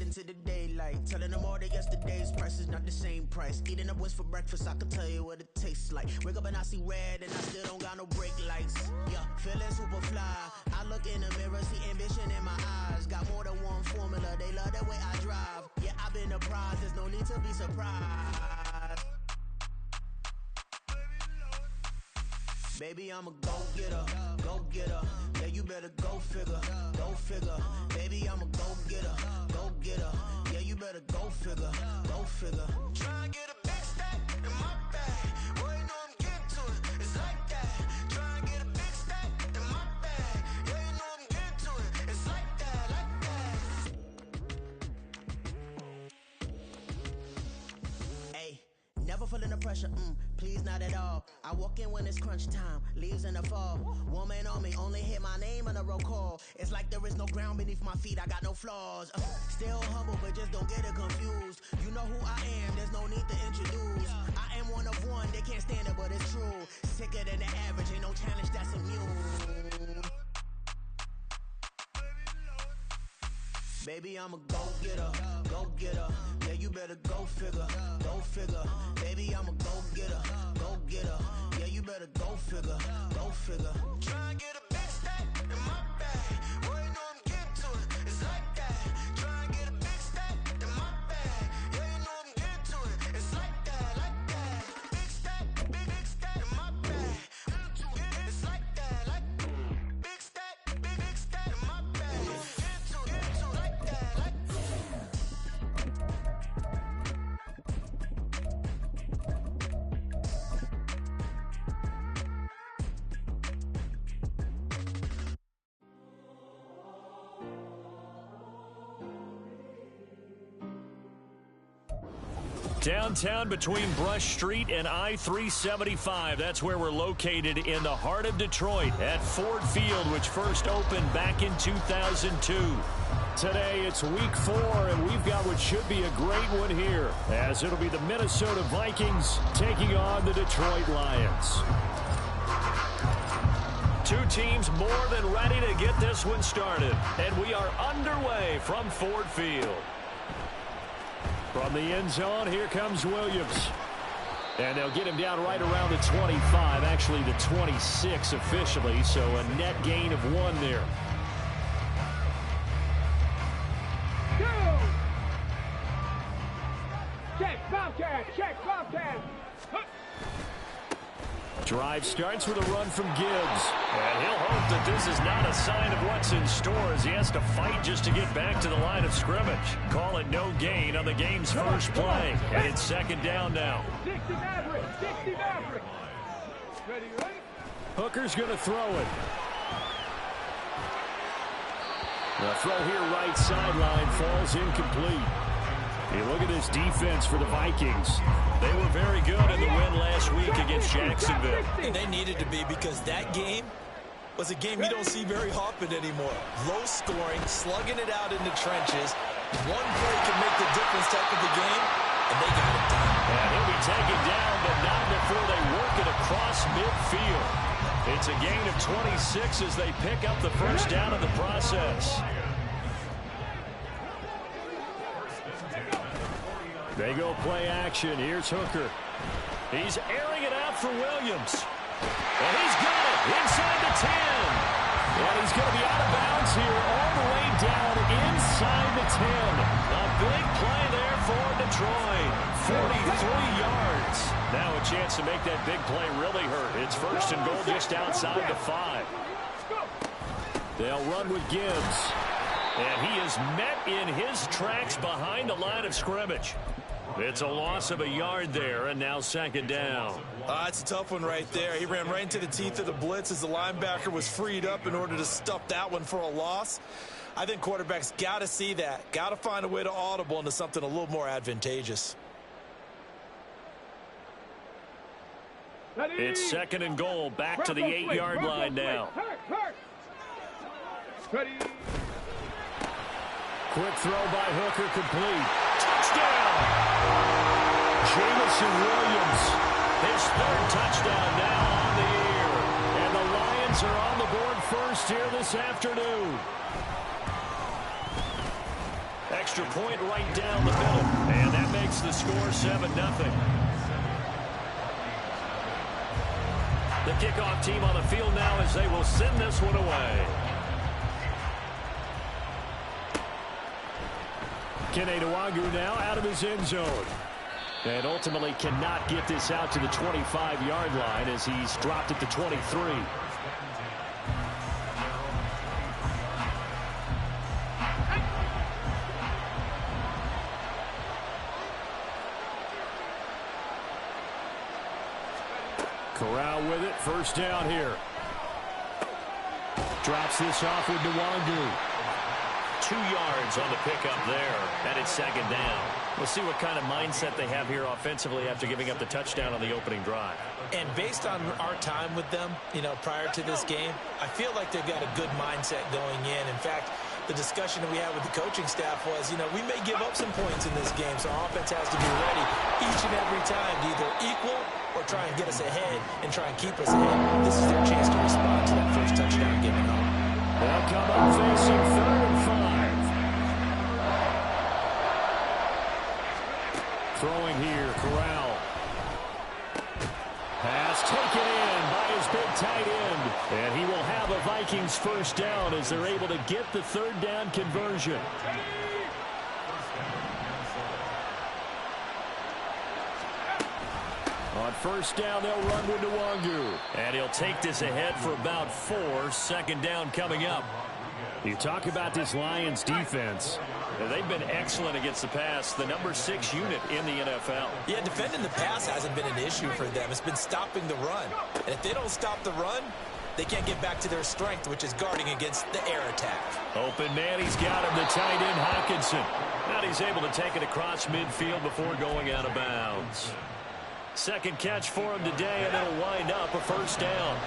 into the daylight, telling them all that yesterday's price is not the same price. Eating up what's for breakfast, I can tell you what it tastes like. Wake up and I see red and I still don't got no brake lights. Yeah, feeling super fly. I look in the mirror, see ambition in my eyes. Got more than one formula, they love the way I drive. Yeah, I've been a prize, there's no need to be surprised. Baby, I'm a go-getter, go-getter. Yeah, you better go figure, go figure. Baby, I'm a go-getter, go-getter. Yeah, you better go figure, go figure. Try and get a big stack in my bag. Boy, you know I'm getting to it, it's like that. Try and get a big stack in my bag. Yeah, you know I'm getting to it, it's like that, like that. Hey, never feeling the pressure, please not at all. I walk in when it's crunch time, leaves in the fall. Woman on me, only hit my name on a roll call. It's like there is no ground beneath my feet, I got no flaws. Still humble, but just don't get it confused. You know who I am, there's no need to introduce. I am one of one, they can't stand it, but it's true. Sicker than the average, ain't no challenge that's immune. Baby, I'm a go-getter, go-getter. Yeah, you better go figure, go figure. Baby, I'm a go-getter, go-getter. Yeah, you better go figure, go figure. Try and get a big stack in my bag. Boy, you know I'm getting to it, it's like that. Try and get a big stack in my bag. Yeah, you know I'm getting to it, it's like that, like that. Big stack, big stack in my bag. It's like that, like big stack in my bag. Get to like that, like Downtown between Brush Street and I-375. That's where we're located in the heart of Detroit at Ford Field, which first opened back in 2002. Today it's week 4, and we've got what should be a great one here, as it'll be the Minnesota Vikings taking on the Detroit Lions. Two teams more than ready to get this one started, and we are underway from Ford Field. From the end zone, here comes Williams. And they'll get him down right around the 25, actually the 26 officially, so a net gain of 1 there. Go! Check, Bobcat, check, Bobcat. Drive starts with a run from Gibbs. And he'll hope that this is not a sign of what's in store as he has to fight just to get back to the line of scrimmage. Call it no gain on the game's first play. And it's second down now. 60 Maverick, 60 Maverick. Ready, ready? Hooker's going to throw it. The throw here right sideline falls incomplete. Hey, look at this defense for the Vikings. They were very good in the win last week against Jacksonville. And they needed to be, because that game was a game you don't see very often anymore. Low scoring, slugging it out in the trenches. One play can make the difference type of the game, and they got it done. And he'll be taken down, but not before they work it across midfield. It's a gain of 26 as they pick up the first down in the process. They go play action. Here's Hooker. He's airing it out for Williams. And he's got it inside the 10. And he's going to be out of bounds here all the way down inside the 10. A big play there for Detroit. 43 yards. Now a chance to make that big play really hurt. It's first and goal just outside the 5. They'll run with Gibbs. And he is met in his tracks behind the line of scrimmage. It's a loss of a yard there, and now second down. It's a tough one right there. He ran right into the teeth of the blitz as the linebacker was freed up in order to stuff that one for a loss. I think quarterbacks got to see that. Got to find a way to audible into something a little more advantageous. It's second and goal, back to the 8-yard line now. Ready. Quick throw by Hooker, complete. Touchdown! Jamison Williams, his third touchdown now on the year. And the Lions are on the board first here this afternoon. extra point right down the middle. And that makes the score 7-0. The kickoff team on the field now as they will send this one away. Kene Nwangu now out of his end zone. And ultimately cannot get this out to the 25-yard line as he's dropped at the 23. Corral with it. First down here. Drops this off with Nwangu. 2 yards on the pickup there. And it's second down. We'll see what kind of mindset they have here offensively after giving up the touchdown on the opening drive. And based on our time with them, prior to this game, I feel like they've got a good mindset going in. In fact, the discussion that we had with the coaching staff was, we may give up some points in this game, so our offense has to be ready each and every time to either equal or try and get us ahead and try and keep us ahead. This is their chance to respond to that first touchdown giving up. They'll come up facing 3rd and 5. Throwing here, Corral. Pass taken in by his big tight end. And he will have a Vikings first down as they're able to get the 3rd down conversion. On first down, they'll run with Nwangu. And he'll take this ahead for about 4. Second down coming up. You talk about this Lions defense. They've been excellent against the pass, the number 6 unit in the NFL. Yeah, defending the pass hasn't been an issue for them. It's been stopping the run. And if they don't stop the run, they can't get back to their strength, which is guarding against the air attack. Open man, he's got him, the tight end Hawkinson. Now he's able to take it across midfield before going out of bounds. Second catch for him today, and it'll wind up a first down.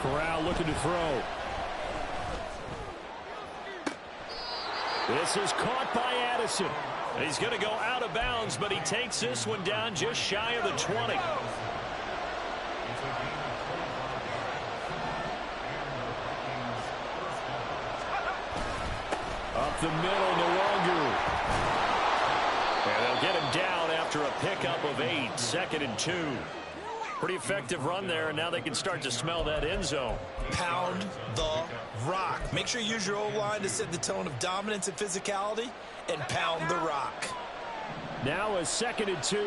Corral looking to throw. This is caught by Addison. He's going to go out of bounds, but he takes this one down just shy of the 20. Up the middle, Nwangu. And they'll get him down after a pickup of 8. 2nd and 2. Pretty effective run there, and now they can start to smell that end zone. Pound the rock. Make sure you use your O-line to set the tone of dominance and physicality, and pound the rock. Now a 2nd and 2.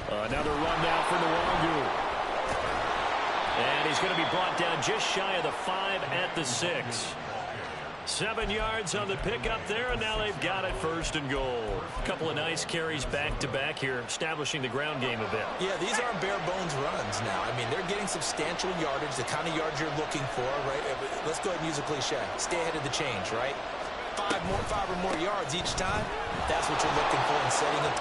Another run now for Nwangu. And he's going to be brought down just shy of the 5 at the 6. 7 yards on the pickup there, and now they've got it 1st and goal. A couple of nice carries back-to-back here, establishing the ground game a bit. Yeah, these aren't bare-bones runs now. I mean, they're getting substantial yardage, the kind of yards you're looking for, right? Let's go ahead and use a cliche. Stay ahead of the change, right? 5 or more yards each time. That's what you're looking for in setting it.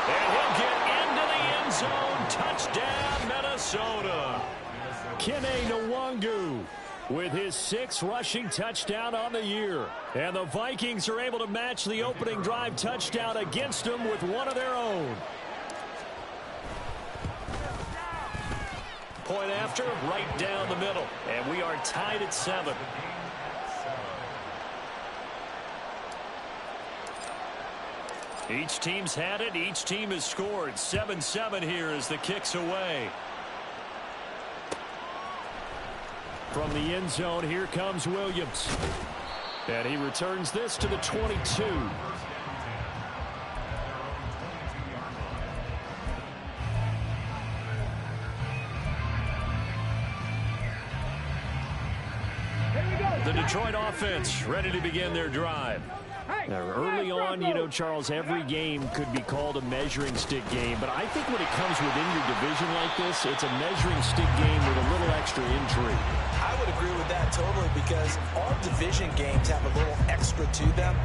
And he'll get into the end zone. Touchdown, Minnesota. Kene Nwangu with his 6th rushing touchdown on the year. And the Vikings are able to match the opening drive touchdown against them with one of their own. Point after, right down the middle. And we are tied at 7. Each team's had it. Each team has scored. 7-7 here as the kick's away. From the end zone, here comes Williams. And he returns this to the 22. The Detroit offense ready to begin their drive. Now, early on, Charles, every game could be called a measuring stick game, but I think when it comes within your division like this, it's a measuring stick game with a little extra intrigue. I would agree with that totally, because all division games have a little extra to them.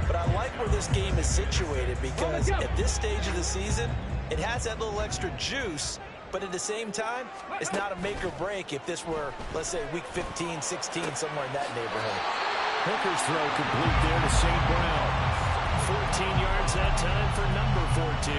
But I like where this game is situated, because at this stage of the season, it has that little extra juice, but at the same time, it's not a make or break if this were, let's say, week 15, 16, somewhere in that neighborhood. Hooker's throw complete there to St. Brown. 14 yards that time for number 14.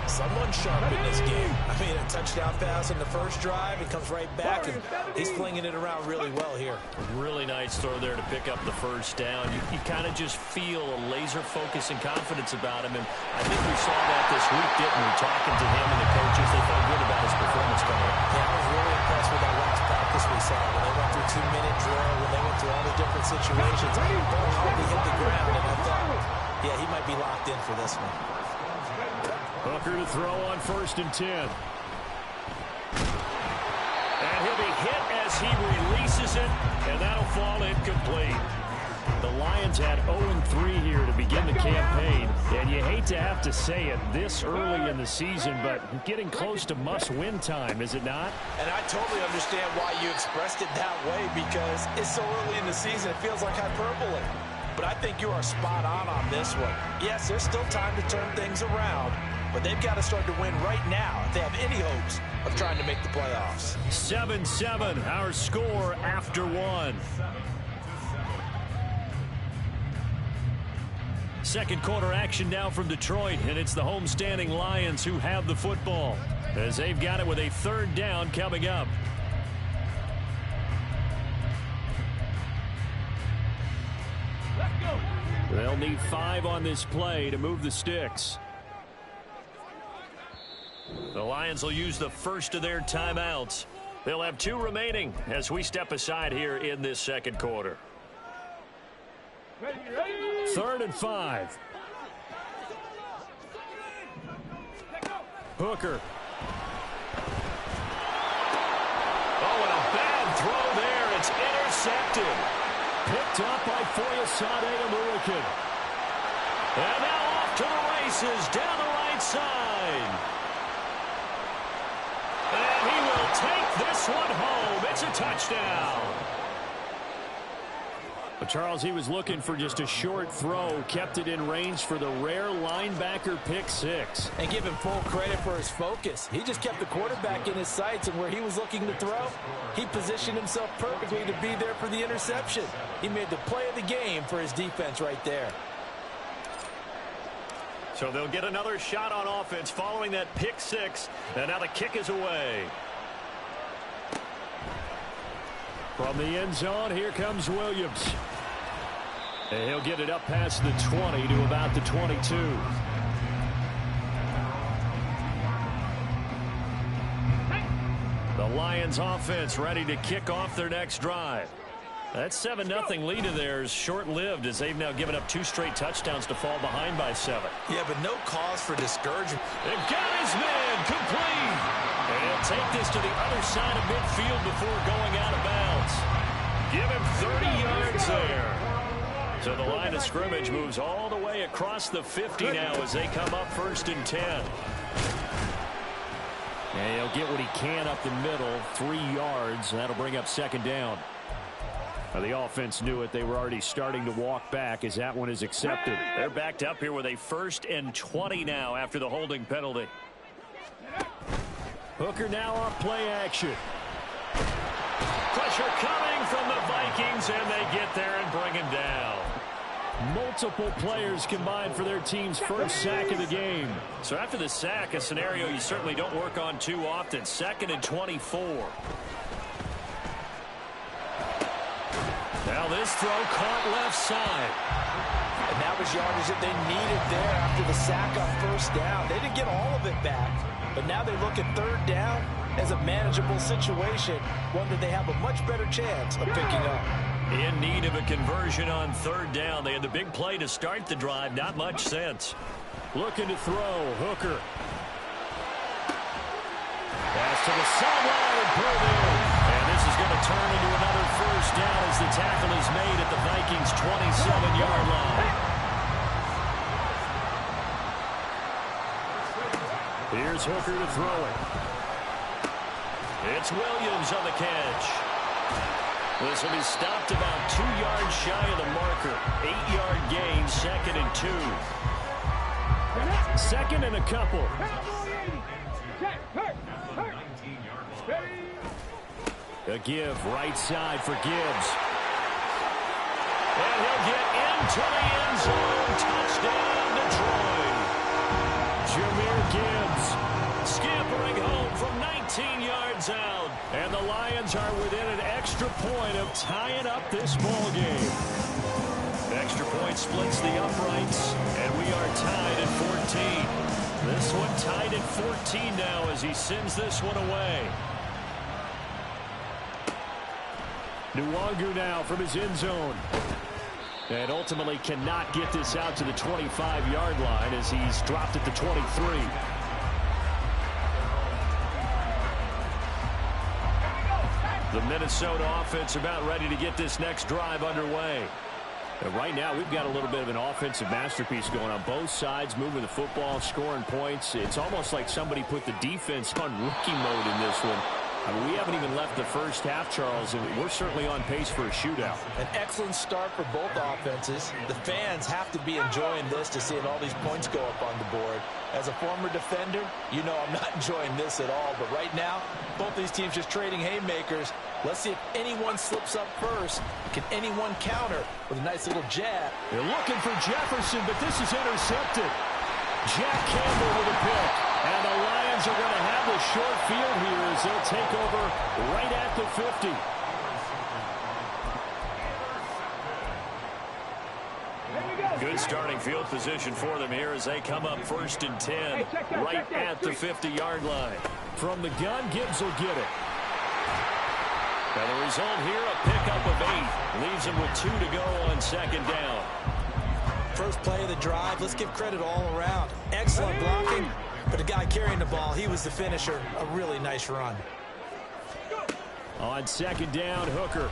Someone sharp in this game. I mean, a touchdown pass in the first drive. It comes right back, and he's flinging it around really well here. Really nice throw there to pick up the first down. You kind of just feel a laser focus and confidence about him, and I think we saw that this week, didn't we? Talking to him and the coaches, they felt good about his performance coming up. Yeah, I was really impressed with that last practice we saw when they went through 2-minute drill, when they went through all the different situations. The ball hardly hit the ground, and I thought, yeah, he might be locked in for this one. Hooker to throw on 1st and 10. And he'll be hit as he releases it, and that'll fall incomplete. The Lions had 0-3 here to begin the campaign, and you hate to have to say it this early in the season, but getting close to must-win time, is it not? And I totally understand why you expressed it that way, because it's so early in the season, it feels like hyperbole. But I think you are spot on this one. Yes, there's still time to turn things around, but they've got to start to win right now if they have any hopes of trying to make the playoffs. 7-7, our score after 1. Second quarter action now from Detroit, and it's the homestanding Lions who have the football as they've got it with a 3rd down coming up. They'll need 5 on this play to move the sticks. The Lions will use the first of their timeouts. They'll have 2 remaining as we step aside here in this second quarter. 3rd and 5. Hooker. Oh, and a bad throw there. It's intercepted. Picked up by Foyesade American. And now off to the races down the right side. And he will take this one home. It's a touchdown. But Charles, he was looking for just a short throw, kept it in range for the rare linebacker pick 6. And give him full credit for his focus. He just kept the quarterback in his sights, and where he was looking to throw, he positioned himself perfectly to be there for the interception. He made the play of the game for his defense right there. So they'll get another shot on offense following that pick 6, and now the kick is away. From the end zone, here comes Williams. And he'll get it up past the 20 to about the 22. The Lions offense ready to kick off their next drive. That 7-0 lead of theirs short-lived as they've now given up 2 straight touchdowns to fall behind by 7. Yeah, but no cause for discouragement. They've got his man complete. And he'll take this to the other side of midfield before going out of bounds. Give him 30 yards there. So the line of scrimmage moves all the way across the 50 now as they come up 1st and 10. And he'll get what he can up the middle, 3 yards. That'll bring up 2nd down. Now the offense knew it. They were already starting to walk back as that one is accepted. They're backed up here with a 1st and 20 now after the holding penalty. Hooker now off play action. Pressure coming from the Vikings, and they get there and bring him down. Multiple players combined for their team's first sack of the game. So after the sack, a scenario you certainly don't work on too often. 2nd and 24. Now this throw caught left side. And that was yardage that they needed there after the sack on 1st down. They didn't get all of it back, but now they look at 3rd down as a manageable situation, one that they have a much better chance of picking up. In need of a conversion on 3rd down. They had the big play to start the drive. Not much sense. Looking to throw. Hooker. Pass to the sideline and pulled in. And this is going to turn into another 1st down as the tackle is made at the Vikings' 27-yard line. Here's Hooker to throw it. It's Williams on the catch. This will be stopped about 2 yards shy of the marker. 8-yard gain, 2nd and 2. 2nd and a couple. A give right side for Gibbs. And he'll get into the end zone. Touchdown, Detroit. Jahmyr Gibbs scampering home from 19 yards out. And the Lions are within an extra point of tying up this ball game. Extra point splits the uprights, and we are tied at 14. This one tied at 14 now as he sends this one away. Nwangu now from his end zone. And ultimately cannot get this out to the 25-yard line as he's dropped at the 23. The Minnesota offense about ready to get this next drive underway. And right now, we've got a little bit of an offensive masterpiece going on both sides, moving the football, scoring points. It's almost like somebody put the defense on rookie mode in this one. I mean, we haven't even left the first half, Charles, and we're certainly on pace for a shootout. An excellent start for both offenses. The fans have to be enjoying this to seeing all these points go up on the board. As a former defender, you know I'm not enjoying this at all. But right now, both these teams just trading haymakers. Let's see if anyone slips up first. Can anyone counter with a nice little jab? They're looking for Jefferson, but this is intercepted. Jack Campbell with a pick. And the Lions are going to have the short field here as they'll take over right at the 50. Good starting field position for them here as they come up 1st and 10, right at the 50-yard line. From the gun, Gibbs will get it. And the result here, a pickup of 8. Leaves him with 2 to go on 2nd down. First play of the drive, let's give credit all around. Excellent blocking, but the guy carrying the ball, he was the finisher. A really nice run. On 2nd down, Hooker.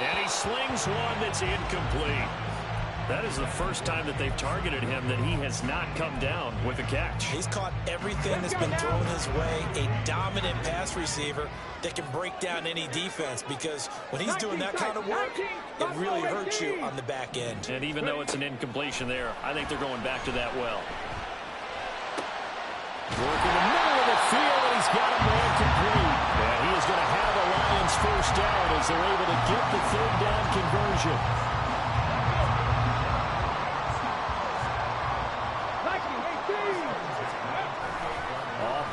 And he slings one that's incomplete. That is the first time that they've targeted him that he has not come down with a catch. He's caught everything that's been thrown his way. A dominant pass receiver that can break down any defense, because when he's doing that kind of work, it really hurts you on the back end. And even though it's an incompletion there, I think they're going back to that well. Working the middle of the field, and he's got a man complete. And he is going to have the Lions first down as they're able to get the 3rd down conversion.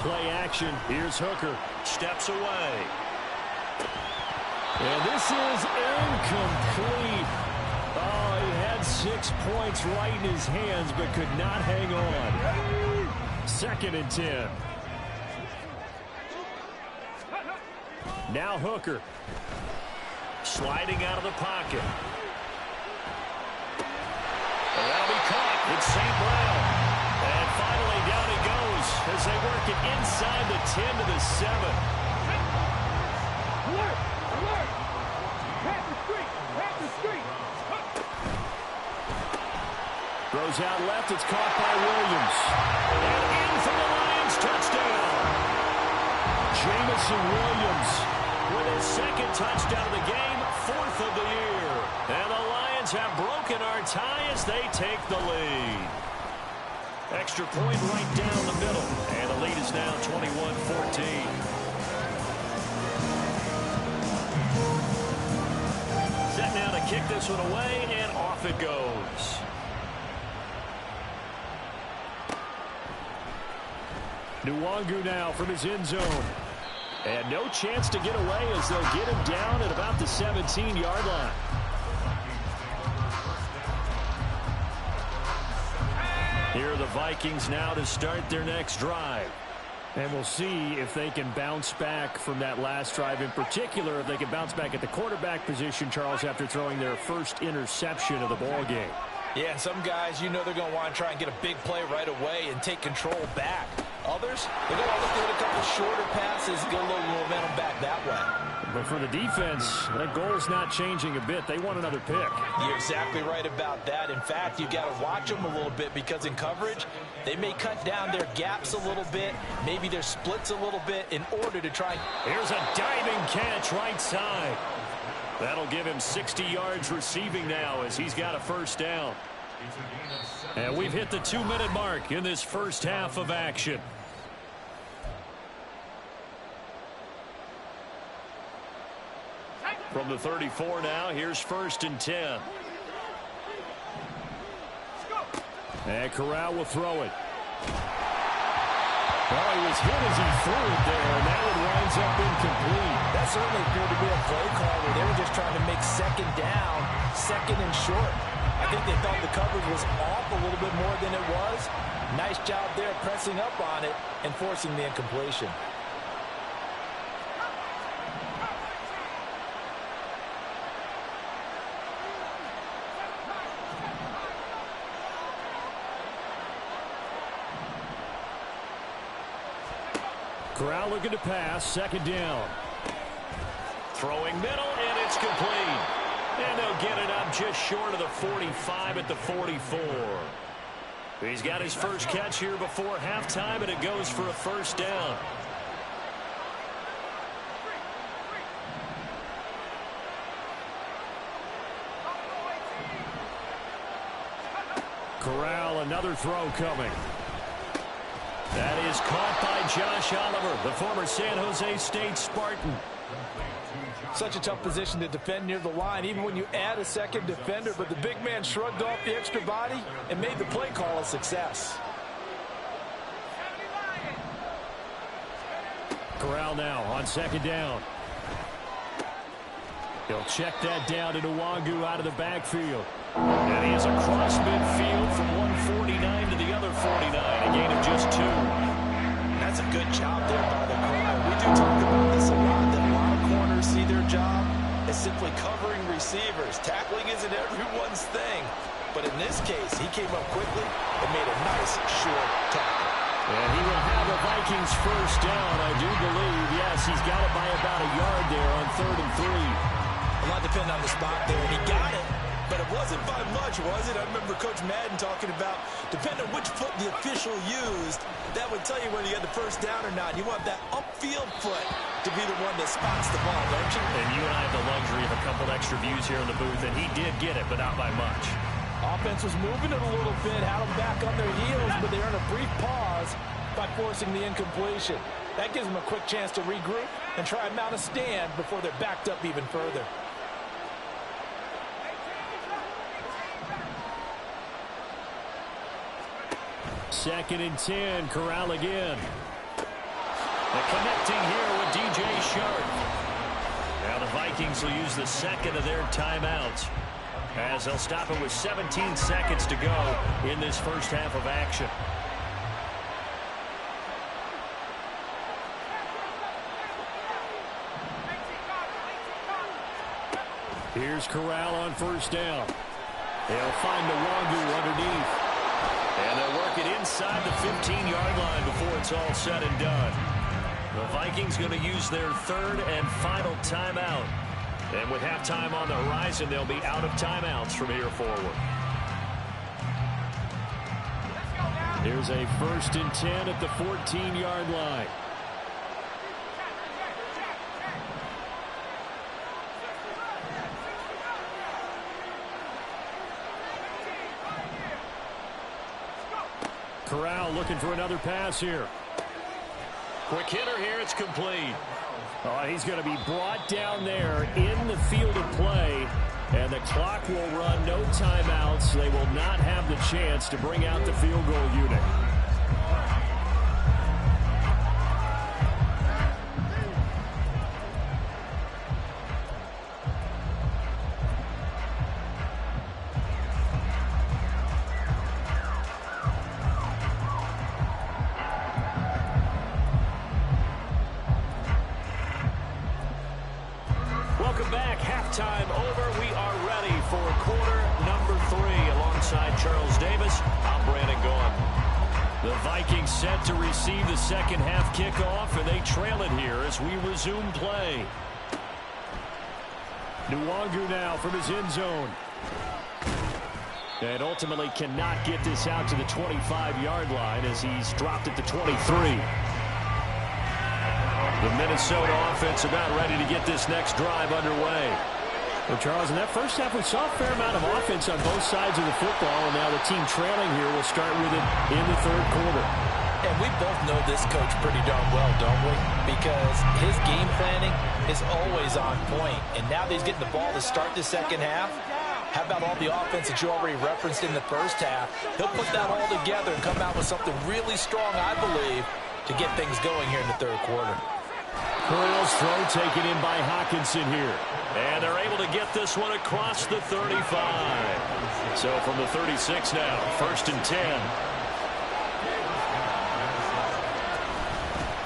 Play action. Here's Hooker. Steps away. And this is incomplete. Oh, he had 6 points right in his hands, but could not hang on. 2nd and 10. Now Hooker. Sliding out of the pocket. And that'll be caught. It's St. Brown. And finally down he goes as they work it inside the 10 to the 7. Alert! Alert! Panther Street! Panther Street! Throws out left. It's caught by Williams. And in for the Lions touchdown. Jamison Williams with his 2nd touchdown of the game, 4th of the year. And the Lions have broken our tie as they take the lead. Extra point right down the middle. And the lead is now 21-14. Set now to kick this one away, and off it goes. Nwangu now from his end zone. And no chance to get away as they'll get him down at about the 17-yard line. Here are the Vikings now to start their next drive. And we'll see if they can bounce back from that last drive. In particular, if they can bounce back at the quarterback position, Charles, after throwing their first interception of the ball game. Yeah, and some guys, you know they're going to want to try and get a big play right away and take control back. Others, they're going to look at a couple shorter passes, get a little momentum back that way. But for the defense, that goal's not changing a bit. They want another pick. You're exactly right about that. In fact, you got to watch them a little bit, because in coverage, they may cut down their gaps a little bit, maybe their splits a little bit in order to try. Here's a diving catch right side. That'll give him 60 yards receiving now as he's got a first down. And we've hit the 2-minute mark in this first half of action. From the 34 now, here's 1st and 10. And Corral will throw it. Well, he was hit as he threw it there, and that one winds up incomplete. That certainly appeared to be a play call where they were just trying to make 2nd down, 2nd and short. I think they thought the coverage was off a little bit more than it was. Nice job there pressing up on it and forcing the incompletion. Corral looking to pass, 2nd down. Throwing middle, and it's complete. And they'll get it up just short of the 45 at the 44. He's got his first catch here before halftime, and it goes for a 1st down. Corral, another throw coming. That is caught by Josh Oliver, the former San Jose State Spartan. Such a tough position to defend near the line, even when you add a 2nd defender, but the big man shrugged off the extra body and made the play call a success. Corral now on 2nd down. He'll check that down to Nwangu out of the backfield. And he is across midfield from 149 to the other 49, a gain of just 2. That's a good job there by the corner. We do talk about this a lot, that a lot of corners see their job as simply covering receivers. Tackling isn't everyone's thing. But in this case, he came up quickly and made a nice, short tackle. And he will have a Vikings 1st down, I do believe. Yes, he's got it by about a yard there on 3rd and 3. A lot depending on the spot there, and he got it. But it wasn't by much, was it? I remember Coach Madden talking about, depending on which foot the official used, that would tell you whether you had the 1st down or not. You want that upfield foot to be the one that spots the ball, don't you? And you and I have the luxury of a couple extra views here in the booth, and he did get it, but not by much. Offense was moving it a little bit, had them back on their heels, but they earned a brief pause by forcing the incompletion. That gives them a quick chance to regroup and try and mount a stand before they're backed up even further. Second and 10, Corral again. The connecting here with DJ Shark. Now the Vikings will use the 2nd of their timeouts, as they'll stop it with 17 seconds to go in this first half of action. Here's Corral on 1st down. They'll find Nwangu underneath. And they'll work it inside the 15-yard line before it's all said and done. The Vikings going to use their 3rd and final timeout. And with halftime on the horizon, they'll be out of timeouts from here forward. Here's a 1st and 10 at the 14-yard line. Corral looking for another pass here. Quick hitter here. It's complete. Oh, he's going to be brought down there in the field of play. And the clock will run, no timeouts. They will not have the chance to bring out the field goal unit. Welcome back. Halftime over. We are ready for quarter number 3. Alongside Charles Davis, I'm Brandon Gaughan. The Vikings set to receive the second half kickoff, and they trail it here as we resume play. Nwangu now from his end zone. And ultimately cannot get this out to the 25-yard line as he's dropped at the 23. The Minnesota offense about ready to get this next drive underway. Well, Charles, in that first half, we saw a fair amount of offense on both sides of the football, and now the team trailing here will start with it in the third quarter. And we both know this coach pretty darn well, don't we? Because his game planning is always on point. And now that he's getting the ball to start the second half, how about all the offense that you already referenced in the first half? He'll put that all together and come out with something really strong, I believe, to get things going here in the third quarter. Corral's throw taken in by Hawkinson here. And they're able to get this one across the 35. So from the 36 now, 1st and 10.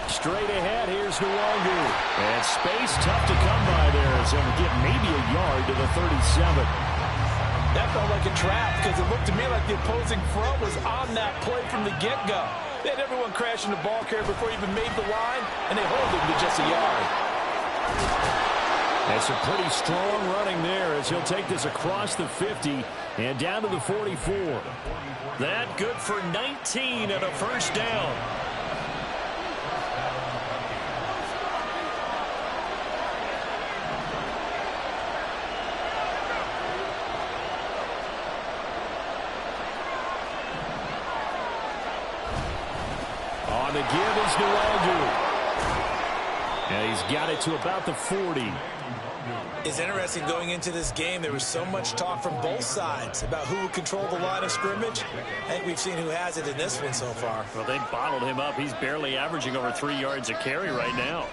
Straight ahead, here's Nwangu. And space tough to come by there as they'll get maybe a yard to the 37. That felt like a trap because it looked to me like the opposing front was on that play from the get-go. They had everyone crashing the ball carrier before he even made the line, and they hold him to just a yard. That's a pretty strong running there as he'll take this across the 50 and down to the 44. That good for 19 and a first down. On the give is Nwangu. And he's got it to about the 40. It's interesting going into this game. There was so much talk from both sides about who would control the line of scrimmage. I think we've seen who has it in this one so far. Well, they bottled him up. He's barely averaging over 3 yards a carry right now.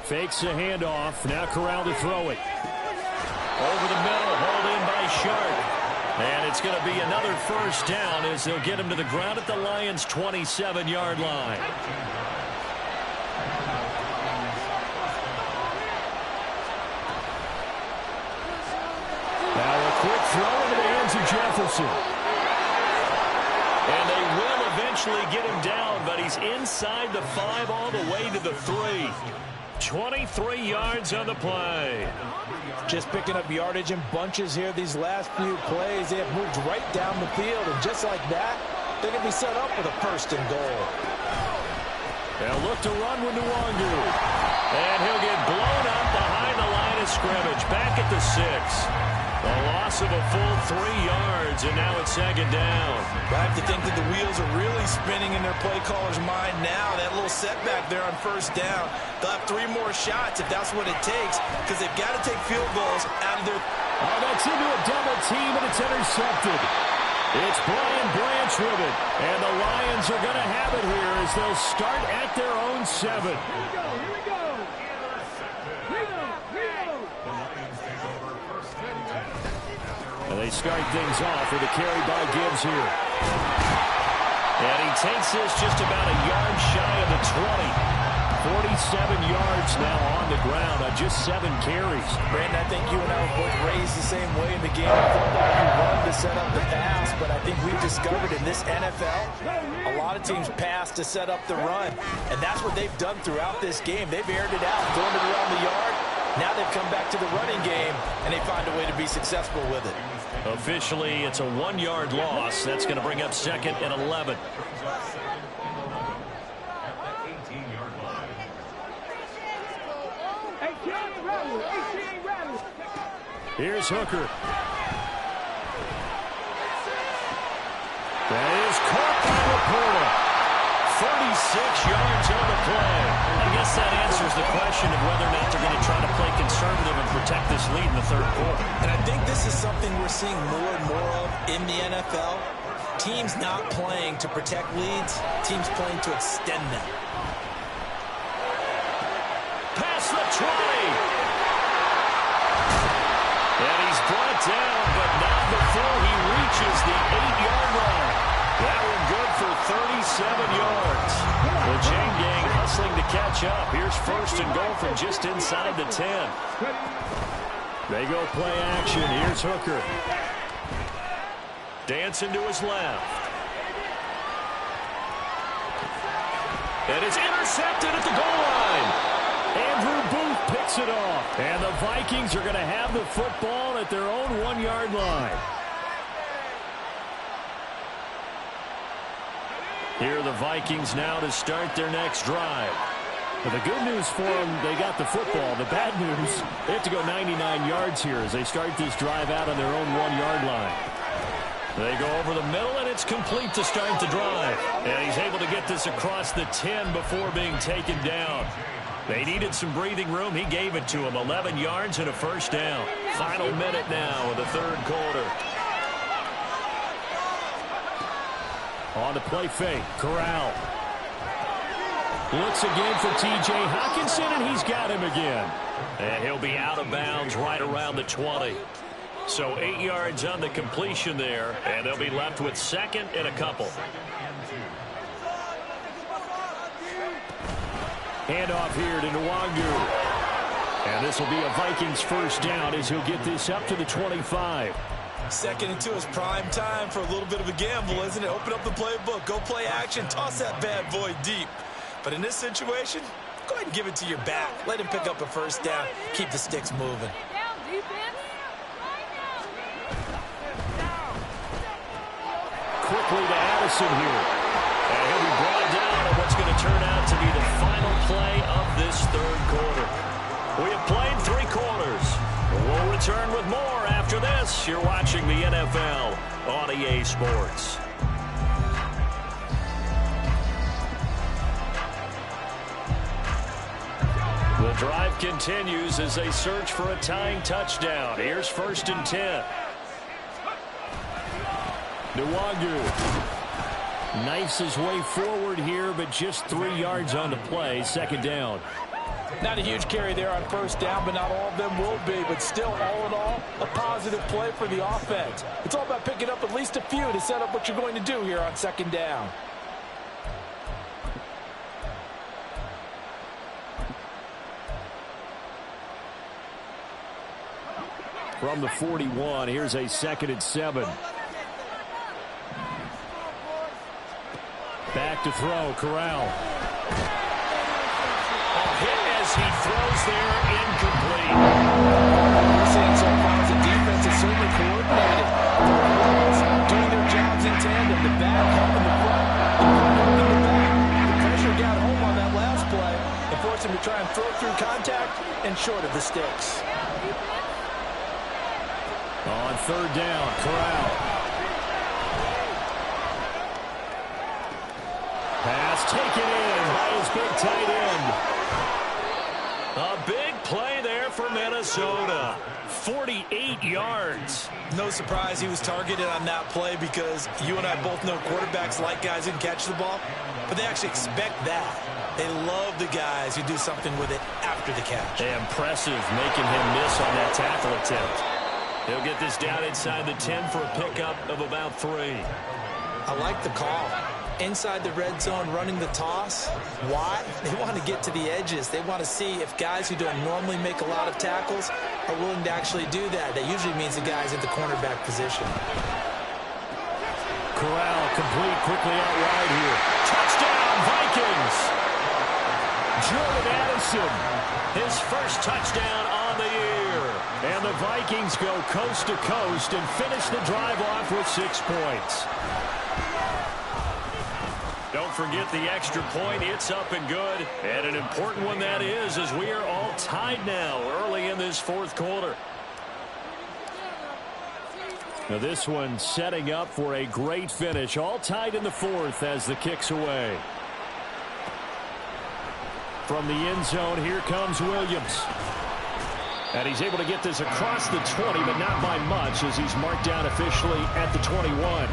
Fakes the handoff. Now Corral to throw it. Over the middle, hauled in by Sharp. And it's going to be another first down as they'll get him to the ground at the Lions' 27-yard line. Now a quick throw into the hands of Jefferson. And they will eventually get him down, but he's inside the 5 all the way to the 3. 23 yards on the play. Just picking up yardage in bunches here these last few plays. They have moved right down the field, and just like that, they're going to be set up with a 1st and goal. They'll look to run with Nwangu. And he'll get blown up behind the line of scrimmage. Back at the 6. A loss of a full 3 yards, and now it's 2nd down. I have to think that the wheels are really spinning in their play caller's mind now. That little setback there on 1st down. They'll have 3 more shots if that's what it takes, because they've got to take field goals out of their... Oh, that's into a double team, and it's intercepted. It's Brian Branch with it, and the Lions are going to have it here as they'll start at their own 7. Here we go. And they start things off with a carry by Gibbs here. And he takes this just about a yard shy of the 20. 47 yards now on the ground on just 7 carries. Brandon, I think you and I were both raised the same way in the game of football. You run to set up the pass, but I think we've discovered in this NFL, a lot of teams pass to set up the run. And that's what they've done throughout this game. They've aired it out, thrown it around the yard. Now they've come back to the running game, and they find a way to be successful with it. Officially, it's a 1-yard loss. That's going to bring up 2nd and 11. Here's Hooker. That is caught by Laporta. 36 yards on the play. I guess that answers the question of whether or not they're going to try to play conservative and protect this lead in the 3rd quarter. And I think this is something we're seeing more and more of in the NFL. Teams not playing to protect leads, teams playing to extend them. Past the 20. And he's brought down, but not before he reaches the 8-yard line. That one good for 37 yards. The chain gang hustling to catch up. Here's 1st and goal from just inside the 10. They go play action. Here's Hooker. Dancing to his left. And it's intercepted at the goal line. Andrew Booth picks it off. And the Vikings are going to have the football at their own 1-yard line. Here are the Vikings now to start their next drive. But the good news for them, they got the football. The bad news, they have to go 99 yards here as they start this drive out on their own 1-yard line. They go over the middle, and it's complete to start the drive. And he's able to get this across the 10 before being taken down. They needed some breathing room. He gave it to them. 11 yards and a first down. Final minute now of the third quarter. On the play fake, Corral. Looks again for T.J. Hockenson, and he's got him again. And he'll be out of bounds right around the 20. So 8 yards on the completion there, and they'll be left with second and a couple. Handoff here to Nwangu. And this will be a Vikings first down as he'll get this up to the 25. Second and 2 is prime time for a little bit of a gamble, isn't it? Open up the playbook, go play action, toss that bad boy deep. But in this situation, go ahead and give it to your back. Let him pick up a first down. Keep the sticks moving. Quickly to Addison here. And he'll be brought down on what's going to turn out to be the final play of this third quarter. We have played 3 quarters. We'll return with more after this. You're watching the NFL on EA Sports. The drive continues as they search for a tying touchdown. Here's 1st and 10. Nwangu knifes his way forward here, but just 3 yards on the play. Second down. Not a huge carry there on first down, but not all of them will be. But still, all in all, a positive play for the offense. It's all about picking up at least a few to set up what you're going to do here on second down. From the 41, here's a 2nd and 7. Back to throw, Corral. Hit as he throws there, incomplete. We're seeing so far as the defense is certainly coordinated. Doing their jobs in tandem. The back helping the front, the front helping the back. The pressure got home on that last play and forced him to try and throw through contact and short of the sticks. On third down, Corral. Pass taken in by his big tight end. A big play there for Minnesota. 48 yards. No surprise he was targeted on that play because you and I both know quarterbacks like guys who can catch the ball, but they actually expect that. They love the guys who do something with it after the catch. Impressive making him miss on that tackle attempt. He'll get this down inside the 10 for a pickup of about 3. I like the call. Inside the red zone, running the toss. Why? They want to get to the edges. They want to see if guys who don't normally make a lot of tackles are willing to actually do that. That usually means the guys at the cornerback position. Corral complete quickly out wide here. Touchdown, Vikings! Jordan Addison, his first touchdown on the year. And the Vikings go coast to coast and finish the drive off with 6 points. Don't forget the extra point. It's up and good. And an important one that is, as we are all tied now early in this fourth quarter. Now this one setting up for a great finish. All tied in the fourth as the kick's away. From the end zone, here comes Williams. And he's able to get this across the 20, but not by much as he's marked down officially at the 21.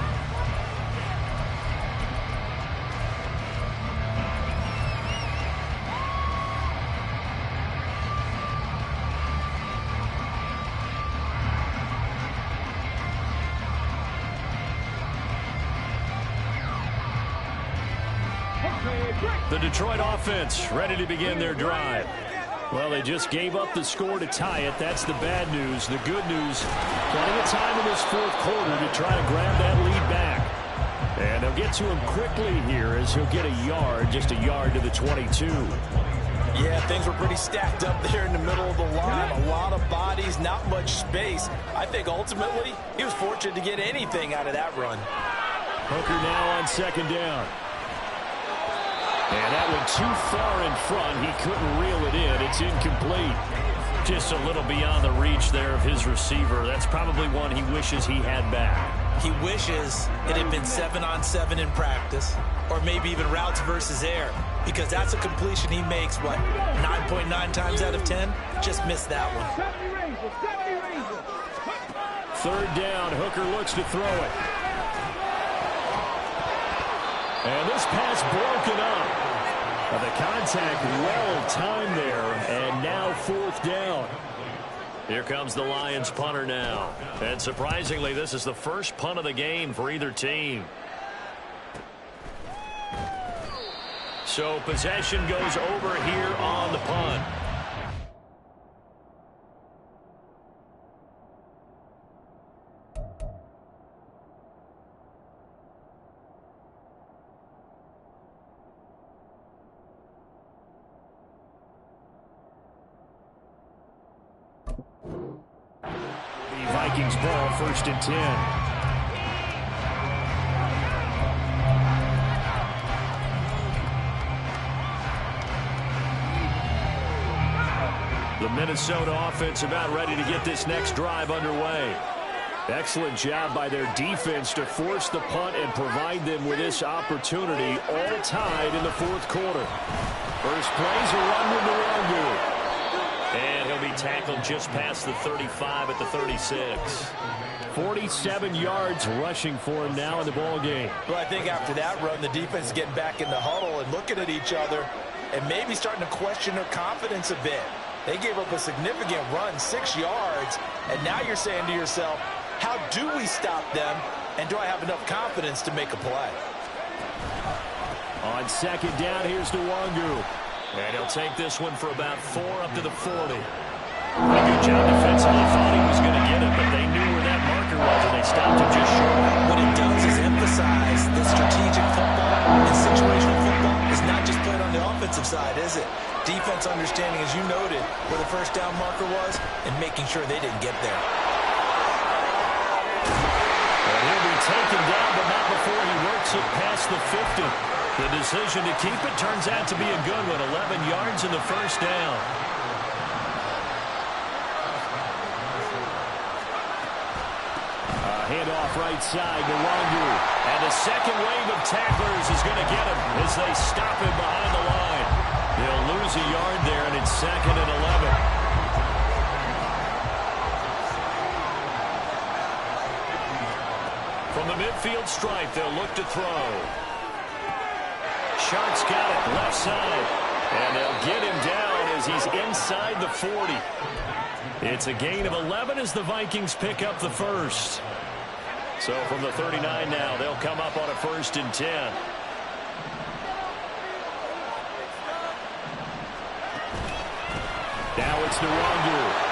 The Detroit offense ready to begin their drive. Well, they just gave up the score to tie it. That's the bad news. The good news, plenty of time in this fourth quarter to try to grab that lead back. And they'll get to him quickly here as he'll get a yard, just a yard to the 22. Yeah, things were pretty stacked up there in the middle of the line. A lot of bodies, not much space. I think ultimately he was fortunate to get anything out of that run. Hooker now on second down. And that one too far in front. He couldn't reel it in. It's incomplete. Just a little beyond the reach there of his receiver. That's probably one he wishes he had back. He wishes it had been 7-on-7 in practice, or maybe even routes versus air, because that's a completion he makes, what, 9.9 times out of 10? Just missed that one. Third down, Hooker looks to throw it. And this pass broken up. The contact well timed there, and now fourth down. Here comes the Lions punter now. And surprisingly, this is the first punt of the game for either team. So possession goes over here on the punt. Vikings ball, 1st and 10. The Minnesota offense about ready to get this next drive underway. Excellent job by their defense to force the punt and provide them with this opportunity, all tied in the 4th quarter. First plays a run with Nwangu. And he'll be tackled just past the 35 at the 36. 47 yards rushing for him now in the ball game. Well, I think after that run, the defense is getting back in the huddle and looking at each other and maybe starting to question their confidence a bit. They gave up a significant run, 6 yards, and now you're saying to yourself, how do we stop them, and do I have enough confidence to make a play? On 2nd down, here's Nwangu. And he'll take this one for about 4 up to the 40. A good job defensively. Thought he was going to get it, but they knew where that marker was, and they stopped him just short. What it does is emphasize that strategic football and situational football is not just played on the offensive side, is it? Defense understanding, as you noted, where the first down marker was and making sure they didn't get there. And he'll be taken down, but not before he works it past the 50. The decision to keep it turns out to be a good one. 11 yards in the first down. Handoff right side to Nwangu. And the second wave of tacklers is going to get him as they stop him behind the line. They'll lose a yard there, and it's 2nd and 11. From the midfield stripe, they'll look to throw. Sharks got it, left side. And they'll get him down as he's inside the 40. It's a gain of 11 as the Vikings pick up the first. So from the 39 now, they'll come up on a 1st and 10. Now it's Nwangu.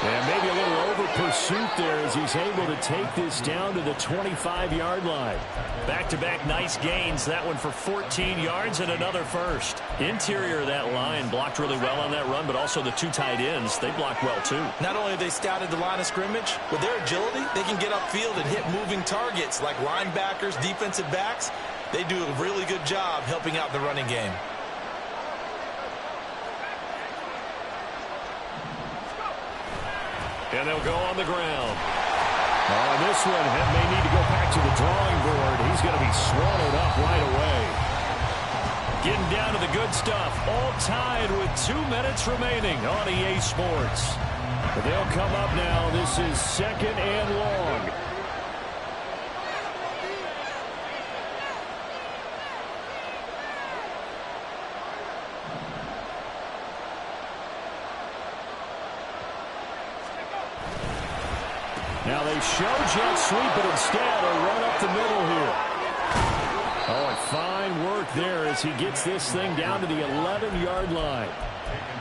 And maybe a little over pursuit there as he's able to take this down to the 25-yard line. Back-to-back nice gains. That one for 14 yards and another first. Interior of that line blocked really well on that run, but also the 2 tight ends, they blocked well too. Not only have they scouted the line of scrimmage, with their agility, they can get upfield and hit moving targets like linebackers, defensive backs. They do a really good job helping out the running game. And they'll go on the ground. On this one, may need to go back to the drawing board. He's going to be swallowed up right away. Getting down to the good stuff. All tied with 2 minutes remaining on EA Sports. But they'll come up now. This is 2nd and long. Now they show jet sweep, but instead a run up the middle here. Oh, and fine work there as he gets this thing down to the 11-yard line.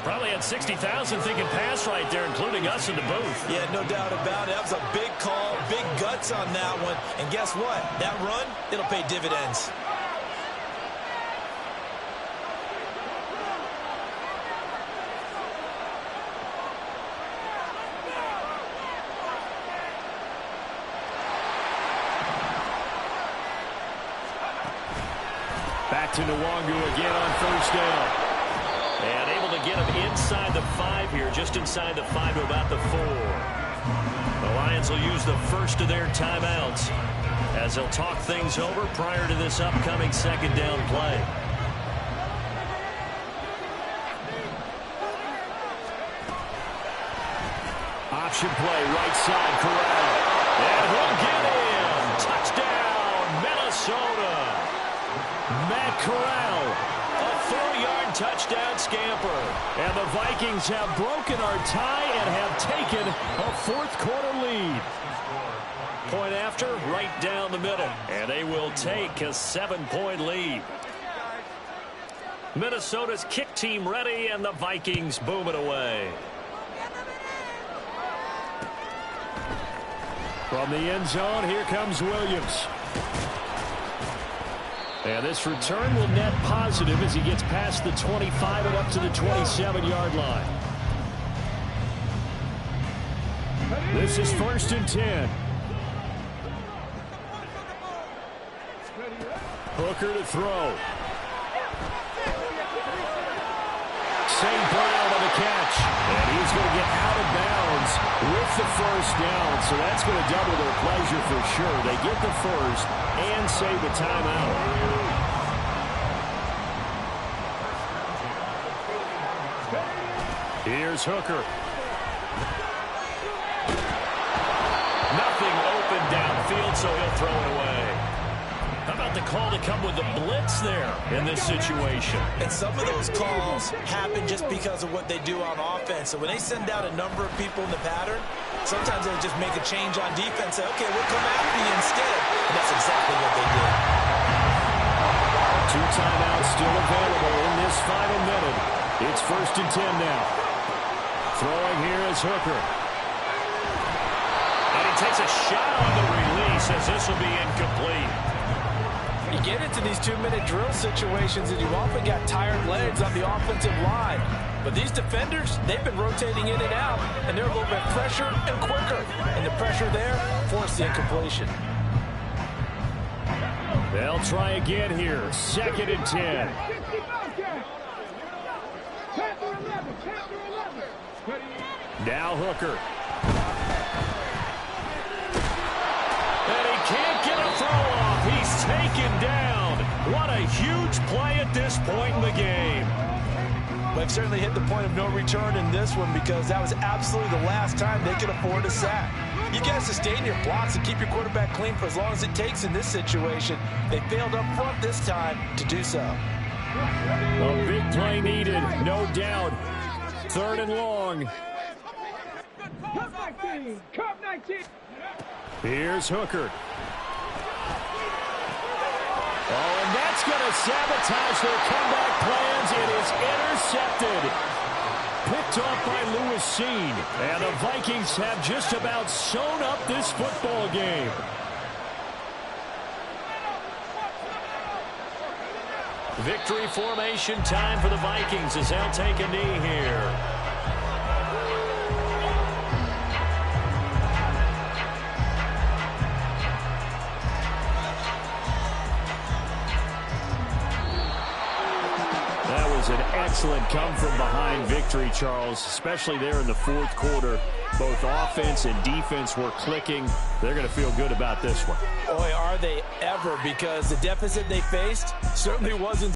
Probably had 60,000 thinking pass right there, including us in the booth. Yeah, no doubt about it. That was a big call, big guts on that one. And guess what? That run, it'll pay dividends. Back to Nwangu again on 1st down. And able to get him inside the 5 here, just inside the 5 to about the 4. The Lions will use the first of their timeouts as they'll talk things over prior to this upcoming second down play. Option play, right side, Corral. And he'll get in. Touchdown, Minnesota. Matt Corral, a 4-yard touchdown scamper. And the Vikings have broken our tie and have taken a fourth-quarter lead. Point after, right down the middle. And they will take a 7-point lead. Minnesota's kick team ready, and the Vikings boom it away. From the end zone, here comes Williams. And this return will net positive as he gets past the 25 and up to the 27-yard line. This is 1st and 10. Hooker to throw. St. Brown on the catch. And he's going to get out of bounds with the first down. So that's going to double their pleasure for sure. They get the first and save the timeout. Here's Hooker. Nothing open downfield, so he'll throw it away. How about the call to come with the blitz there in this situation? And some of those calls happen just because of what they do on offense. So when they send out a number of people in the pattern, sometimes they just make a change on defense. Say, okay, we'll come after you instead. And that's exactly what they did. 2 timeouts still available in this final minute. It's 1st and 10 now. Throwing here is Hooker. And he takes a shot on the release as this will be incomplete. You get into these 2-minute drill situations and you've often got tired legs on the offensive line. But these defenders, they've been rotating in and out, and they're a little bit fresher and quicker. And the pressure there forced the incompletion. They'll try again here. 2nd and 10. Now Hooker. And he can't get a throw off. He's taken down. What a huge play at this point in the game. They've certainly hit the point of no return in this one because that was absolutely the last time they could afford a sack. You got to sustain your blocks and keep your quarterback clean for as long as it takes in this situation. They failed up front this time to do so. A big play needed, no doubt. 3rd and long. Here's Hooker. Oh, and that's going to sabotage their comeback plans. It is intercepted. Picked off by Lewis Seen. And the Vikings have just about sewn up this football game. Victory formation time for the Vikings as they'll take a knee here. An excellent come-from-behind victory, Charles, especially there in the 4th quarter. Both offense and defense were clicking. They're going to feel good about this one. Boy, are they ever, because the deficit they faced certainly wasn't